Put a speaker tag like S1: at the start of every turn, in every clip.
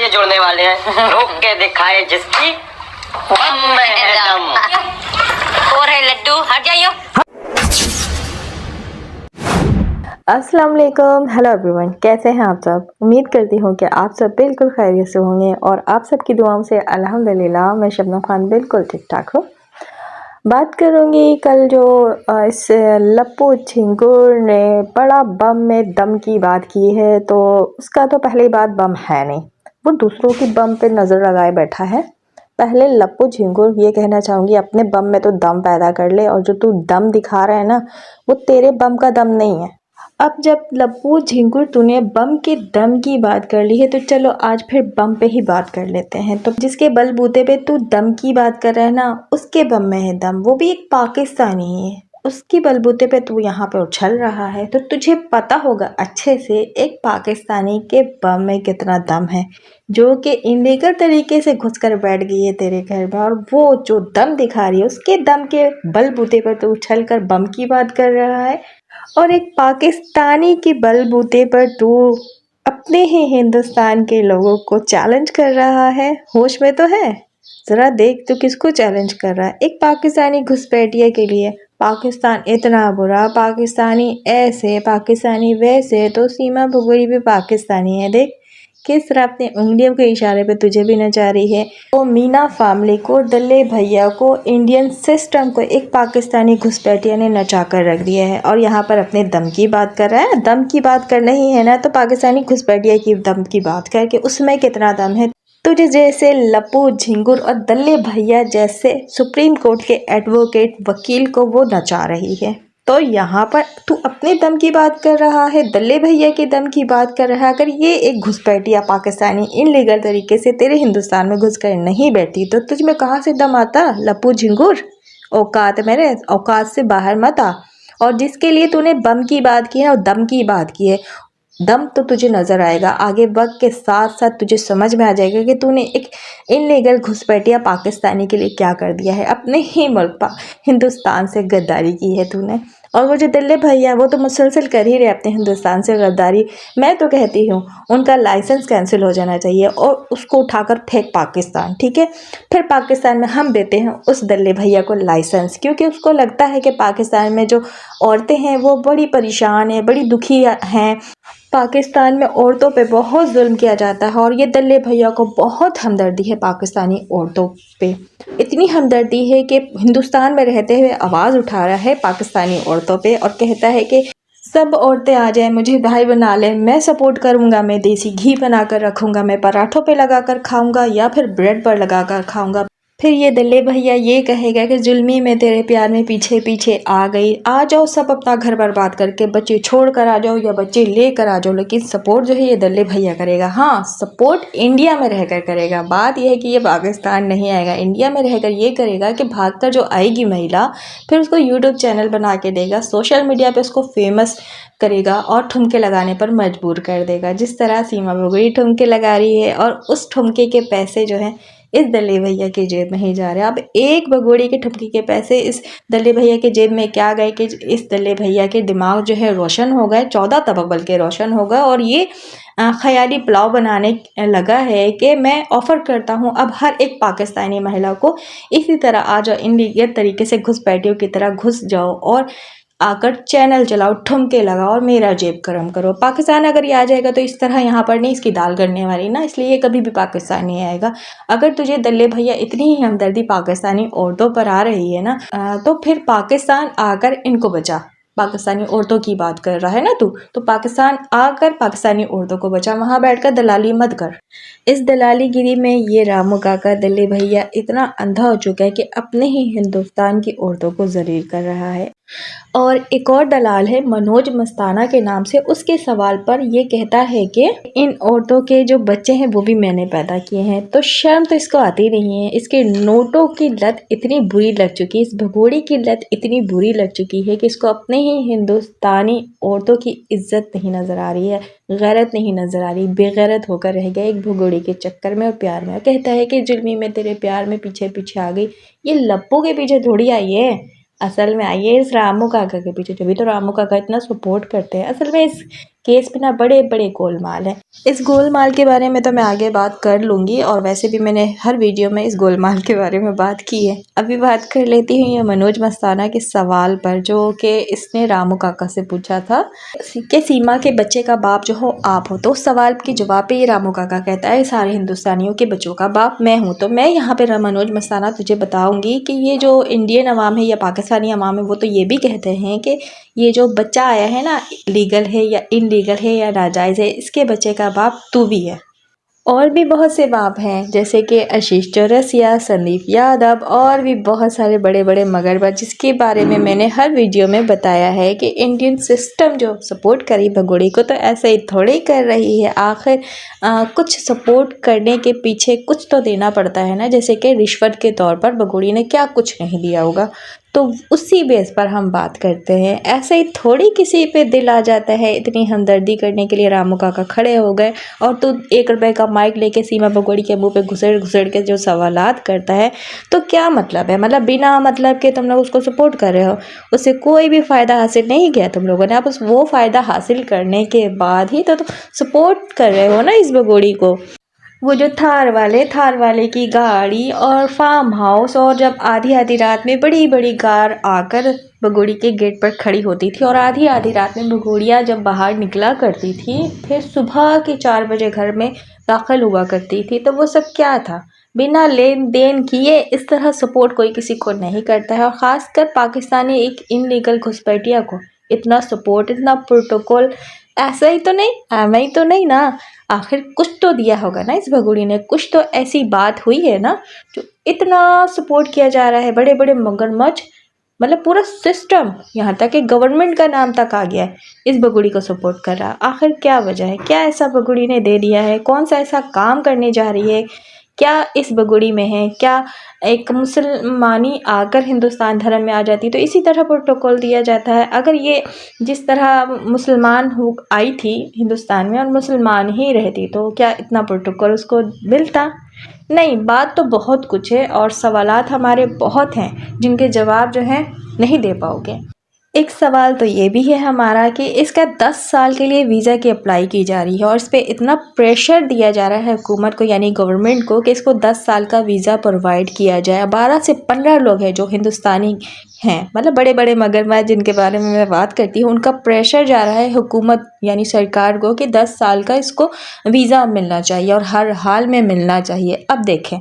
S1: से जुड़ने वाले हैं। रोक के दिखाए जिसकी बम में है दम।
S2: और है लड्डू, हट जाइयो।
S3: अस्सलाम वालेकुम, हेलो एवरीवन, कैसे हैं आप सब। उम्मीद करती हूँ कि आप सब बिल्कुल खैरियत से होंगे और आप सब की दुआओं से अल्हम्दुलिल्लाह मैं शबनम खान बिल्कुल ठीक ठाक हूँ। बात करूँगी कल जो इस लप्पू झिंगुर ने बड़ा बम में दम की बात की है, तो उसका तो पहली बात बम है नहीं, वो दूसरों की बम पे नज़र लगाए बैठा है। पहले लप्पू झिंगुर ये कहना चाहूँगी, अपने बम में तो दम पैदा कर ले, और जो तू दम दिखा रहा है ना, वो तेरे बम का दम नहीं है। अब जब लप्पू झिंगुर तूने बम के दम की बात कर ली है, तो चलो आज फिर बम पे ही बात कर लेते हैं। तो जिसके बलबूते पे तू दम की बात कर रहा है ना, उसके बम में है दम, वो भी एक पाकिस्तानी है। उसकी बलबूते पे तू यहाँ पे उछल रहा है, तो तुझे पता होगा अच्छे से एक पाकिस्तानी के बम में कितना दम है, जो कि इलीगल तरीके से घुस कर बैठ गई है तेरे घर में, और वो जो दम दिखा रही है उसके दम के बलबूते पर तू उछल कर बम की बात कर रहा है। और एक पाकिस्तानी के बलबूते पर तू अपने ही हिंदुस्तान के लोगों को चैलेंज कर रहा है। होश में तो है? ज़रा देख तू किसको चैलेंज कर रहा है। एक पाकिस्तानी घुसपैठिया के लिए पाकिस्तान इतना बुरा, पाकिस्तानी ऐसे, पाकिस्तानी वैसे, तो सीमा भगोरी भी पाकिस्तानी है। देख किस तरह अपने उंगलियों के इशारे पे तुझे भी नचा रही है। तो मीना फैमिली को, दल्ले भैया को, इंडियन सिस्टम को एक पाकिस्तानी घुसपैठिया ने नचा कर रख दिया है, और यहाँ पर अपने दम की बात कर रहा है। दम की बात करना ही है ना, तो पाकिस्तानी घुसपैठिया की दम की बात करके उसमें कितना दम है। तुझे जैसे लप्पू झिंगुर और दल्ले भैया जैसे सुप्रीम कोर्ट के एडवोकेट वकील को वो नचा रही है, तो यहाँ पर तू अपने दम की बात कर रहा है, दल्ले भैया के दम की बात कर रहा है। अगर ये एक घुसपैठिया पाकिस्तानी इनलीगल तरीके से तेरे हिंदुस्तान में घुस कर नहीं बैठी, तो तुझ में कहाँ से दम आता लप्पू झिंगुर। औकात मेरे औकात से बाहर मत आ। और जिसके लिए तूने बम की बात की है और दम की बात की है, दम तो तुझे नज़र आएगा आगे वक्त के साथ साथ, तुझे समझ में आ जाएगा कि तूने एक इनलीगल घुसपैठिया पाकिस्तानी के लिए क्या कर दिया है। अपने ही मुल्क हिंदुस्तान से गद्दारी की है तूने। और वो जो दल्ले भैया वो तो मुसलसल कर ही रहे अपने हिंदुस्तान से गद्दारी। मैं तो कहती हूँ उनका लाइसेंस कैंसिल हो जाना चाहिए और उसको उठाकर फेंक पाकिस्तान, ठीक है। फिर पाकिस्तान में हम देते हैं उस दल्ले भैया को लाइसेंस, क्योंकि उसको लगता है कि पाकिस्तान में जो औरतें हैं वो बड़ी परेशान हैं, बड़ी दुखी हैं। पाकिस्तान में औरतों पे बहुत जुल्म किया जाता है, और ये दल्ले भैया को बहुत हमदर्दी है पाकिस्तानी औरतों पे। इतनी हमदर्दी है कि हिंदुस्तान में रहते हुए आवाज़ उठा रहा है पाकिस्तानी औरतों पे, और कहता है कि सब औरतें आ जाएं, मुझे भाई बना लें, मैं सपोर्ट करूंगा, मैं देसी घी बना कर रखूँगा, मैं पराठों पे लगा कर खाऊँगा या फिर ब्रेड पर लगा कर खाऊँगा। फिर ये दल्ले भैया ये कहेगा कि जुल्मी में तेरे प्यार में पीछे पीछे आ गई, आ जाओ सब अपना घर बर्बाद करके, बच्चे छोड़ कर आ जाओ या बच्चे ले कर आ जाओ, लेकिन सपोर्ट जो है ये दल्ले भैया करेगा। हाँ, सपोर्ट इंडिया में रहकर करेगा। बात यह है कि ये पाकिस्तान नहीं आएगा, इंडिया में रहकर ये करेगा कि भागकर जो आएगी महिला फिर उसको यूट्यूब चैनल बना के देगा, सोशल मीडिया पर उसको फेमस करेगा और ठुमके लगाने पर मजबूर कर देगा, जिस तरह सीमा भगोरी ठुमके लगा रही है। और उस ठुमके के पैसे जो हैं इस दल्ले भैया के जेब में ही जा रहे हैं। अब एक भगोड़ी के ठुमके के पैसे इस दल्ले भैया के जेब में क्या गए कि इस दल्ले भैया के दिमाग जो है रोशन हो गए, 14 तबक बल्कि रोशन होगा, और ये ख़याली पुलाव बनाने लगा है कि मैं ऑफ़र करता हूँ अब हर एक पाकिस्तानी महिला को इसी तरह आ जाओ, इनलीगल तरीके से घुसपैठियों की तरह घुस जाओ और आकर चैनल चलाओ, ठुमके लगाओ और मेरा जेब गर्म करो। पाकिस्तान अगर ये आ जाएगा तो इस तरह यहाँ पर नहीं इसकी दाल गलने वाली ना, इसलिए ये कभी भी पाकिस्तान नहीं आएगा। अगर तुझे दल्ले भैया इतनी ही हमदर्दी पाकिस्तानी औरतों पर आ रही है ना, तो फिर पाकिस्तान आकर इनको बचा। पाकिस्तानी औरतों की बात कर रहा है ना तू, तो पाकिस्तान आकर पाकिस्तानी औरतों को बचा, वहाँ बैठकर दलाली मत कर। इस दलाली गिरी में ये रामू काका दल्ले भैया इतना अंधा हो चुका है कि अपने ही हिंदुस्तान की औरतों को जलील कर रहा है। और एक और दलाल है मनोज मस्ताना के नाम से, उसके सवाल पर ये कहता है कि इन औरतों के जो बच्चे हैं वो भी मैंने पैदा किए हैं, तो शर्म तो इसको आती नहीं है। इसके नोटों की लत इतनी बुरी लग चुकी है, इस भगोड़ी की लत इतनी बुरी लग चुकी है कि इसको अपने ही हिंदुस्तानी औरतों की इज्जत नहीं नज़र आ रही है, गैरत नहीं नज़र आ रही, बेगैरत होकर रह गया एक भगोड़ी के चक्कर में और प्यार में। कहता है कि जुल्मी में तेरे प्यार में पीछे पीछे आ गई। ये लप्पू के पीछे थोड़ी आई है, असल में आई है इस रामू काका के पीछे, तभी तो रामू काका इतना सपोर्ट करते हैं। असल में केस में ना बड़े बड़े गोलमाल हैं। इस गोलमाल के बारे में तो मैं आगे बात कर लूँगी, और वैसे भी मैंने हर वीडियो में इस गोलमाल के बारे में बात की है। अभी बात कर लेती हूँ ये मनोज मस्ताना के सवाल पर, जो कि इसने रामू काका से पूछा था कि सीमा के बच्चे का बाप जो हो आप हो। तो उस सवाल के जवाब पे ये रामू काका कहता है सारे हिंदुस्तानियों के बच्चों का बाप मैं हूँ। तो मैं यहाँ पे मनोज मस्ताना तुझे बताऊँगी कि ये जो इंडियन अवाम है या पाकिस्तानी अवाम है, वो तो ये भी कहते हैं कि ये जो बच्चा आया है ना, लीगल है या इनलीगल है या नाजायज़ है, इसके बच्चे का बाप तू भी है। और भी बहुत से बाप हैं, जैसे कि आशीष चौरसिया, संदीप यादव और भी बहुत सारे बड़े बड़े मगरमच्छ, जिसके बारे में मैंने हर वीडियो में बताया है कि इंडियन सिस्टम जो सपोर्ट करी भगोड़ी को तो ऐसे ही थोड़ी कर रही है। आखिर कुछ सपोर्ट करने के पीछे कुछ तो देना पड़ता है ना, जैसे कि रिश्वत के तौर पर भगोड़ी ने क्या कुछ नहीं दिया होगा, तो उसी बेस पर हम बात करते हैं। ऐसे ही थोड़ी किसी पे दिल आ जाता है। इतनी हमदर्दी करने के लिए रामू काका खड़े हो गए और तू 1 रुपए का माइक लेके सीमा भगोड़ी के मुंह पे घुसड़ घुसड़ के जो सवालात करता है, तो क्या मतलब है? मतलब बिना मतलब के तुम लोग उसको सपोर्ट कर रहे हो, उससे कोई भी फ़ायदा हासिल नहीं किया तुम लोगों ने। आप उस वो फ़ायदा हासिल करने के बाद ही तो सपोर्ट कर रहे हो ना इस भगोड़ी को। वो जो थार वाले की गाड़ी और फार्म हाउस, और जब आधी आधी रात में बड़ी बड़ी कार आकर भगोड़ी के गेट पर खड़ी होती थी, और आधी आधी रात में भगोड़िया जब बाहर निकला करती थी, फिर सुबह के 4 बजे घर में दाखिल हुआ करती थी, तो वो सब क्या था? बिना लेन देन किए इस तरह सपोर्ट कोई किसी को नहीं करता है। और ख़ासकर पाकिस्तानी एक इनलीगल घुसपैठिया को इतना सपोर्ट, इतना प्रोटोकॉल ऐसा ही तो नहीं, एवं ही तो नहीं ना। आखिर कुछ तो दिया होगा ना इस भगोड़ी ने, कुछ तो ऐसी बात हुई है ना जो इतना सपोर्ट किया जा रहा है। बड़े बड़े मगरमच्छ, मतलब पूरा सिस्टम, यहाँ तक कि गवर्नमेंट का नाम तक आ गया है इस भगोड़ी को सपोर्ट कर रहा। आखिर क्या वजह है? क्या ऐसा भगोड़ी ने दे दिया है? कौन सा ऐसा काम करने जा रही है? क्या इस भगोड़ी में है? क्या एक मुसलमानी आकर हिंदुस्तान धर्म में आ जाती तो इसी तरह प्रोटोकॉल दिया जाता है? अगर ये जिस तरह मुसलमान हो आई थी हिंदुस्तान में और मुसलमान ही रहती, तो क्या इतना प्रोटोकॉल उसको मिलता? नहीं। बात तो बहुत कुछ है और सवालात हमारे बहुत हैं जिनके जवाब जो हैं नहीं दे पाओगे। एक सवाल तो ये भी है हमारा कि इसका 10 साल के लिए वीज़ा की अप्लाई की जा रही है और इस पर इतना प्रेशर दिया जा रहा है हुकूमत को, यानी गवर्नमेंट को, कि इसको 10 साल का वीज़ा प्रोवाइड किया जाए। 12 से 15 लोग हैं जो हिंदुस्तानी हैं, मतलब बड़े बड़े मगरमच्छ जिनके बारे में मैं बात करती हूँ, उनका प्रेशर जा रहा है हुकूमत यानी सरकार को कि 10 साल का इसको वीज़ा मिलना चाहिए और हर हाल में मिलना चाहिए। अब देखें,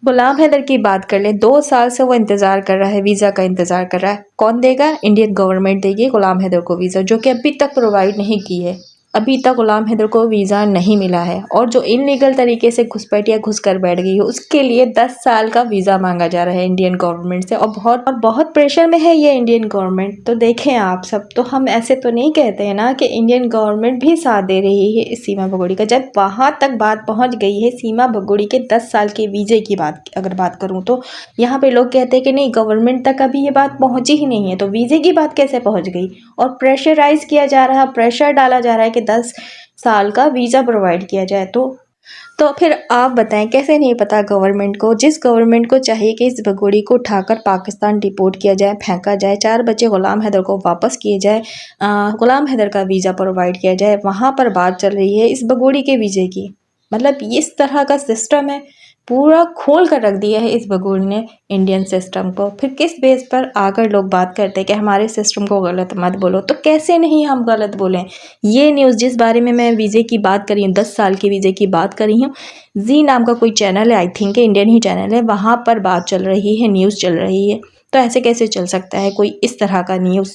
S3: गुलाम हैदर की बात कर लें, 2 साल से वो इंतज़ार कर रहा है, वीज़ा का इंतज़ार कर रहा है। कौन देगा? इंडियन गवर्नमेंट देगी गुलाम हैदर को वीज़ा, जो कि अभी तक प्रोवाइड नहीं की है। अभी तक गुलाम हैदर को वीज़ा नहीं मिला है, और जो इनलीगल तरीके से घुसपैठिया घुस कर बैठ गई है उसके लिए 10 साल का वीज़ा मांगा जा रहा है इंडियन गवर्नमेंट से, और बहुत प्रेशर में है ये इंडियन गवर्नमेंट। तो देखें आप सब, तो हम ऐसे तो नहीं कहते हैं ना कि इंडियन गवर्नमेंट भी साथ दे रही है इस सीमा भगोड़ी का। जब वहाँ तक बात पहुँच गई है सीमा भगोड़ी के 10 साल के वीज़े की बात अगर बात करूँ, तो यहाँ पे लोग कहते हैं कि नहीं, गवर्नमेंट तक अभी ये बात पहुँची ही नहीं है, तो वीज़े की बात कैसे पहुँच गई? और प्रेशराइज़ किया जा रहा है, प्रेशर डाला जा रहा है कि 10 साल का वीज़ा प्रोवाइड किया जाए। तो फिर आप बताएं, कैसे नहीं पता गवर्नमेंट को? जिस गवर्नमेंट को चाहिए कि इस भगोड़ी को उठाकर पाकिस्तान डिपोर्ट किया जाए, फेंका जाए, 4 बच्चे गुलाम हैदर को वापस किए जाए, गुलाम हैदर का वीज़ा प्रोवाइड किया जाए, वहाँ पर बात चल रही है इस भगोड़ी के वीज़े की। मतलब इस तरह का सिस्टम है, पूरा खोल कर रख दिया है इस भगोड़ी ने इंडियन सिस्टम को। फिर किस बेस पर आकर लोग बात करते हैं कि हमारे सिस्टम को गलत मत बोलो? तो कैसे नहीं हम गलत बोलें? ये न्यूज़ जिस बारे में मैं वीज़े की बात करी हूँ, 10 साल की वीज़े की बात करी हूँ, जी नाम का कोई चैनल है, I think Indian he channel है, वहाँ पर बात चल रही है, न्यूज़ चल रही है। तो ऐसे कैसे चल सकता है कोई इस तरह का न्यूज़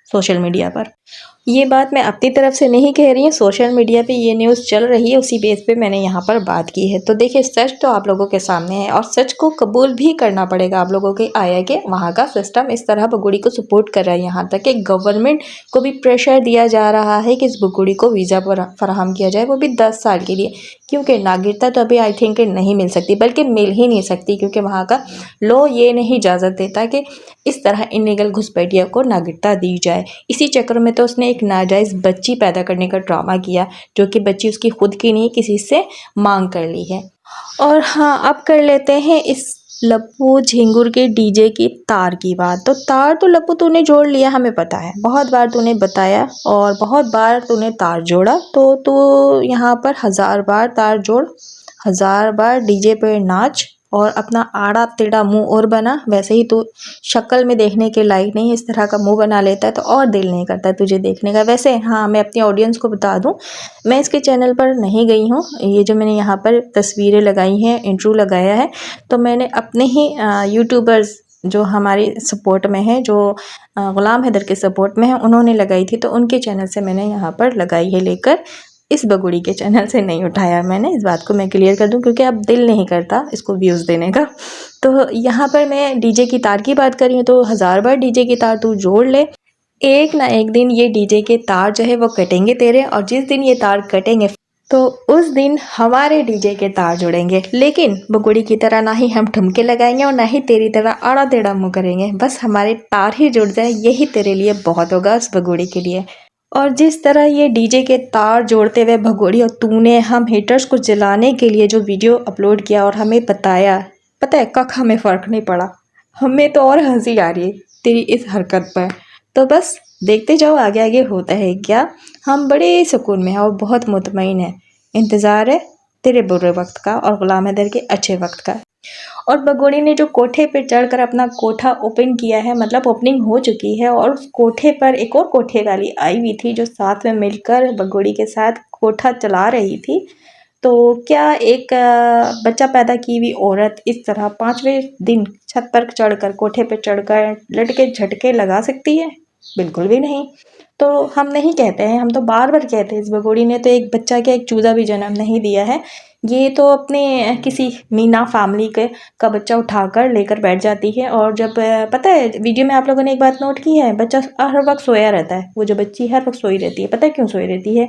S3: सोशल मीडिया पर? ये बात मैं अपनी तरफ से नहीं कह रही हूँ, सोशल मीडिया पे ये न्यूज़ चल रही है, उसी बेस पे मैंने यहाँ पर बात की है। तो देखिए, सच तो आप लोगों के सामने है और सच को कबूल भी करना पड़ेगा आप लोगों के आया कि वहाँ का सिस्टम इस तरह भगोड़ी को सपोर्ट कर रहा है। यहाँ तक कि गवर्नमेंट को भी प्रेशर दिया जा रहा है कि इस भगोड़ी को वीज़ा फराहम किया जाए, वो भी 10 साल के लिए, क्योंकि नागरिकता तो अभी आई थिंक नहीं मिल सकती, बल्कि मिल ही नहीं सकती, क्योंकि वहाँ का लॉ ये नहीं इजाज़त देता कि इस तरह इलीगल घुसपैठिया को नागरिकता दी जाए। इसी चक्कर में तो उसने एक नाजायज़ बच्ची पैदा करने का ड्रामा किया, जो कि बच्ची उसकी खुद की नहीं, किसी से मांग कर ली है। और हाँ, अब कर लेते हैं इस लप्पू झिंगुर के डीजे की तार की बात। तो तार तो लप्पू तूने जोड़ लिया, हमें पता है, बहुत बार तूने बताया और बहुत बार तूने तार जोड़ा। तो तू यहाँ पर 1000 बार तार जोड़, 1000 बार डीजे पे नाच और अपना आड़ा टेढ़ा मुंह और बना। वैसे ही तू शक्ल में देखने के लायक नहीं, इस तरह का मुंह बना लेता है तो और दिल नहीं करता तुझे देखने का। वैसे हाँ, मैं अपनी ऑडियंस को बता दूं, मैं इसके चैनल पर नहीं गई हूँ। ये जो मैंने यहाँ पर तस्वीरें लगाई हैं, इंट्रो लगाया है, तो मैंने अपने ही यूट्यूबर्स जो हमारे सपोर्ट में है, जो ग़ुलाम हैदर के सपोर्ट में है, उन्होंने लगाई थी, तो उनके चैनल से मैंने यहाँ पर लगाई है लेकर। इस बगुड़ी के चैनल से नहीं उठाया मैंने, इस बात को मैं क्लियर कर दूं, क्योंकि अब दिल नहीं करता इसको व्यूज़ देने का। तो यहाँ पर मैं डीजे की तार की बात करी हूँ, तो 1000 बार डीजे की तार तू जोड़ ले, एक ना एक दिन ये डीजे के तार जो है वो कटेंगे तेरे। और जिस दिन ये तार कटेंगे तो उस दिन हमारे डीजे के तार जुड़ेंगे। लेकिन बगुड़ी की तरह ना ही हम ठुमके लगाएंगे और ना ही तेरी तरह आड़ा टेढ़ा मुँह करेंगे, बस हमारे तार ही जुड़ जाए, यही तेरे लिए बहुत होगा उस बगुड़ी के लिए। और जिस तरह ये डीजे के तार जोड़ते हुए भगोड़ी और तूने हम हेटर्स को जलाने के लिए जो वीडियो अपलोड किया और हमें बताया, पता है कख हमें फ़र्क नहीं पड़ा, हमें तो और हंसी आ रही है तेरी इस हरकत पर। तो बस देखते जाओ आगे आगे होता है क्या। हम बड़े सुकून में हैं और बहुत मुतमईन हैं। इंतज़ार है तेरे बुरे वक्त का और ग़ुलाम हैदर के अच्छे वक्त का। और बगोड़ी ने जो कोठे पे चढ़कर अपना कोठा ओपन किया है, मतलब ओपनिंग हो चुकी है, और उस कोठे पर एक और कोठे वाली आई हुई थी जो साथ में मिलकर बगोड़ी के साथ कोठा चला रही थी। तो क्या एक बच्चा पैदा की हुई औरत इस तरह 5वें दिन छत पर चढ़कर, कोठे पर चढ़कर लटके झटके लगा सकती है? बिल्कुल भी नहीं। तो हम नहीं कहते हैं, हम तो बार बार कहते हैं, इस बगोड़ी ने तो एक बच्चा क्या एक चूज़ा भी जन्म नहीं दिया है। ये तो अपने किसी मीना फैमिली के का बच्चा उठाकर लेकर बैठ जाती है। और जब पता है वीडियो में आप लोगों ने एक बात नोट की है, बच्चा हर वक्त सोया रहता है, वो जो बच्ची हर वक्त सोई रहती है। पता है क्यों सोई रहती है?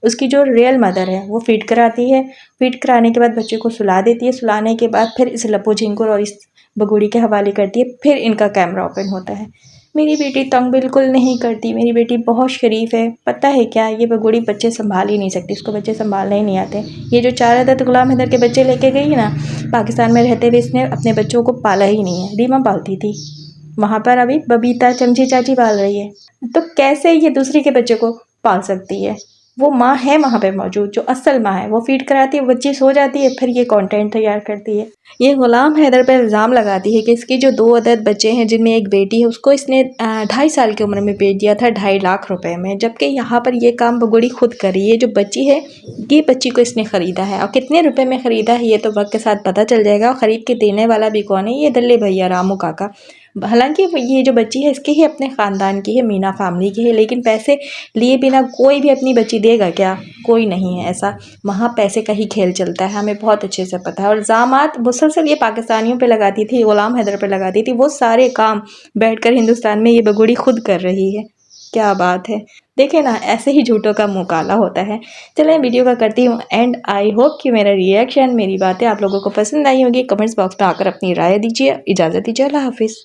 S3: उसकी जो रियल मदर है वो फीड कराती है, फीड कराने के बाद बच्चे को सुला देती है, सुलाने के बाद फिर इस लप्पू झिंगुर और इस बगुड़ी के हवाले करती है, फिर इनका कैमरा ओपन होता है। मेरी बेटी तंग बिल्कुल नहीं करती, मेरी बेटी बहुत शरीफ है। पता है क्या, ये बगुड़ी बच्चे संभाल ही नहीं सकती, इसको बच्चे संभालने ही नहीं आते। ये जो 4 अदद ग़ुलाम हैदर के बच्चे लेके गई ना, पाकिस्तान में रहते हुए इसने अपने बच्चों को पाला ही नहीं है। रीमा पालती थी, वहाँ पर अभी बबीता चमची चाची पाल रही है। तो कैसे ये दूसरी के बच्चे को पाल सकती है? वो माँ है वहाँ पे मौजूद, जो असल माँ है, वो फीड कराती है, बच्ची सो जाती है, फिर ये कंटेंट तैयार करती है। ये ग़ुलाम हैदर पर इल्ज़ाम लगाती है कि इसके जो 2 अदद बच्चे हैं, जिनमें एक बेटी है, उसको इसने 2.5 साल की उम्र में बेच दिया था 2.5 लाख रुपए में। जबकि यहाँ पर ये काम बगुड़ी खुद कर रही है। जो बच्ची है, ये बच्ची को इसने ख़रीदा है, और कितने रुपए में ख़रीदा है ये तो वक्त के साथ पता चल जाएगा। और ख़रीद के देने वाला भी कौन है? ये दल्ले भैया रामू काका। हालांकि ये जो बच्ची है इसके ही अपने ख़ानदान की है, मीना फैमिली की है, लेकिन पैसे लिए बिना कोई भी अपनी बच्ची देगा क्या? कोई नहीं है ऐसा। वहाँ पैसे का ही खेल चलता है, हमें बहुत अच्छे से पता है। और इल्ज़ामात मुसलसल ये पाकिस्तानियों पे लगाती थी, ग़ुलाम हैदर पे लगाती थी, वो सारे काम बैठकर हिंदुस्तान में ये बगुड़ी खुद कर रही है। क्या बात है, देखे ना, ऐसे ही झूठों का मुँह काला होता है। चलें वीडियो का करती हूँ एंड। आई होप कि मेरा रिएक्शन, मेरी बातें आप लोगों को पसंद आई होगी। कमेंट्स बॉक्स में आकर अपनी राय दीजिए। इजाज़त दीजिए, अल्लाह हाफिज़।